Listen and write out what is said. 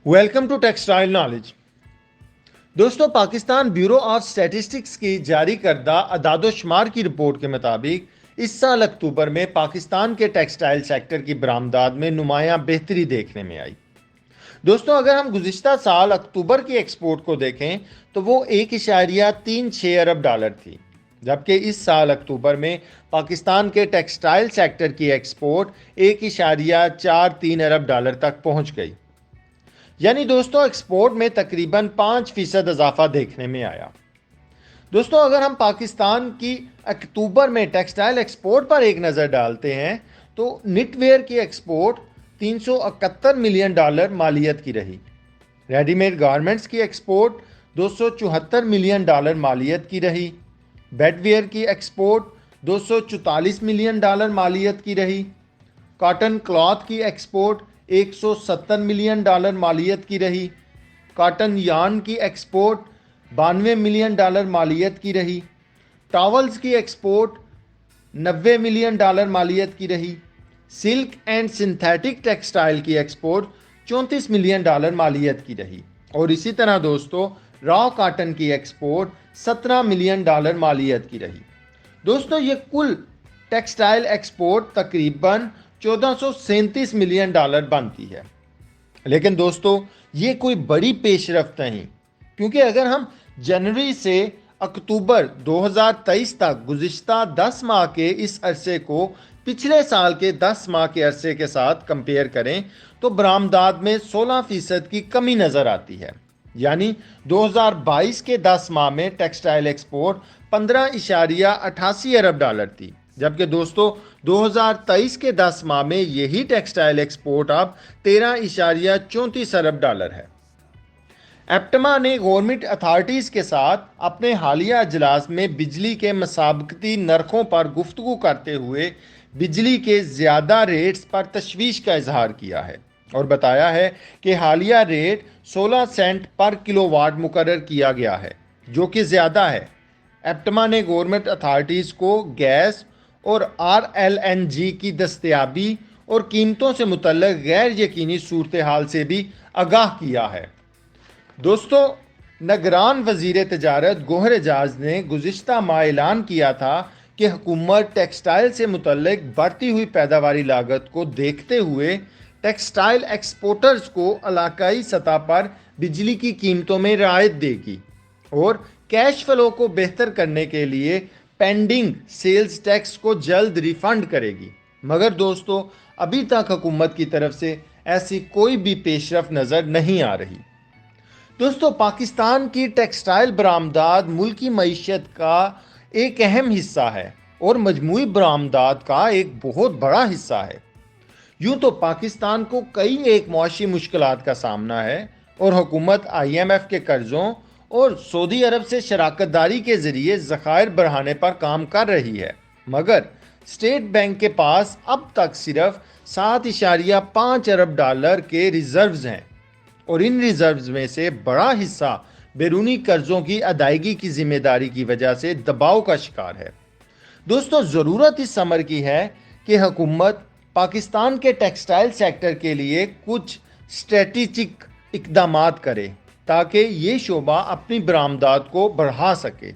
Welcome to textile knowledge. दोस्तों, Pakistan bureau of statistics की जारी करदा अदाद-ओ-शुमार की रिपोर्ट के मुताबिक इस साल अक्टूबर में पाकिस्तान के टेक्सटाइल सेक्टर की बरामदात में नुमायां बेहतरी देखने में आई। दोस्तों, अगर हम गुज़िश्ता साल अक्टूबर की एक्सपोर्ट को देखें तो वो 1.36 अरब डॉलर थी, जबकि इस साल अक्टूबर में पाकिस्तान के टेक्सटाइल सेक्टर की एक्सपोर्ट 1.43 अरब डॉलर तक पहुंच गई। यानी दोस्तों, एक्सपोर्ट में तकरीबन 5% इजाफा देखने में आया। दोस्तों, अगर हम पाकिस्तान की अक्टूबर में टेक्सटाइल एक्सपोर्ट पर एक नज़र डालते हैं तो निटवेयर की एक्सपोर्ट 371 मिलियन डॉलर मालियत की रही। रेडीमेड गारमेंट्स की एक्सपोर्ट 274 मिलियन डॉलर मालियत की रही। बेडवेयर की एक्सपोर्ट 244 मिलियन डॉलर मालियत की रही। कॉटन क्लॉथ की एक्सपोर्ट 170 मिलियन डॉलर मालियत की रही। कॉटन यार्न की एक्सपोर्ट 92 मिलियन डॉलर मालियत की रही। टॉवल्स की एक्सपोर्ट 90 मिलियन डॉलर मालियत की रही। सिल्क एंड सिंथेटिक टेक्सटाइल की एक्सपोर्ट 34 मिलियन डॉलर मालियत की रही। और इसी तरह दोस्तों, रॉ कॉटन की एक्सपोर्ट 17 मिलियन डॉलर मालियत की रही। दोस्तों, ये कुल टेक्सटाइल एक्सपोर्ट तकरीबन 1437 मिलियन डॉलर बनती है। लेकिन दोस्तों, ये कोई बड़ी पेशरफ्त नहीं, क्योंकि अगर हम जनवरी से अक्टूबर 2023 तक गुज़िश्ता 10 माह के इस अरसे को पिछले साल के 10 माह के अरसे के साथ कंपेयर करें तो बरामदात में 16% की कमी नज़र आती है। यानी 2022 के 10 माह में टेक्सटाइल एक्सपोर्ट 15.88 अरब डॉलर थी, जबकि दोस्तों 2023 के 10 माह में यही टेक्सटाइल एक्सपोर्ट अब 13.34 अरब डॉलर है। एप्टमा ने गवर्नमेंट अथॉरिटीज़ के साथ अपने हालिया अजलास में बिजली के मसाबकती नरखों पर गुफ्तगू करते हुए बिजली के ज़्यादा रेट्स पर तशवीश का इजहार किया है और बताया है कि हालिया रेट 16 सेंट पर किलोवाट मुकर्रर किया गया है, जो कि ज़्यादा है। एप्टमा ने गवर्नमेंट अथॉरिटीज़ को गैस और RLNG की दस्तयाबी और कीमतों से मुतल्लिक गैर यकीनी सूरत हाल से भी आगाह किया है। दोस्तों, निगरान वज़ीर तिजारत गोहर एजाज ने गुज़िश्ता माह ऐलान किया था कि हुकूमत टेक्सटाइल से मुतल्लिक बढ़ती हुई पैदावारी लागत को देखते हुए टेक्सटाइल एक्सपोर्टर्स को इलाकाई सतह पर बिजली की कीमतों में रियायत देगी और कैश फ्लो को बेहतर करने के लिए पेंडिंग सेल्स टैक्स को जल्द रिफंड करेगी। मगर दोस्तों, अभी तक हुकूमत की तरफ से ऐसी कोई भी पेशरफ नज़र नहीं आ रही। दोस्तों, पाकिस्तान की टेक्सटाइल बरामदात मुल्की मईशत का एक अहम हिस्सा है और मजमूई बरामदात का एक बहुत बड़ा हिस्सा है। यूँ तो पाकिस्तान को कई एक मुआशी मुश्किलात का सामना है और हुकूमत IMF के कर्ज़ों और सऊदी अरब से शराकतदारी के ज़रिए ज़खायर बढ़ाने पर काम कर रही है, मगर स्टेट बैंक के पास अब तक सिर्फ 7.5 अरब डॉलर के रिज़र्व्स हैं और इन रिज़र्व्स में से बड़ा हिस्सा बैरूनी कर्ज़ों की अदायगी की जिम्मेदारी की वजह से दबाव का शिकार है। दोस्तों, ज़रूरत इस समर की है कि हुकूमत पाकिस्तान के टेक्सटाइल सेक्टर के लिए कुछ स्ट्रेटेजिक इक़दामात करे ताकि ये शोबा अपनी बरामदात को बढ़ा सके।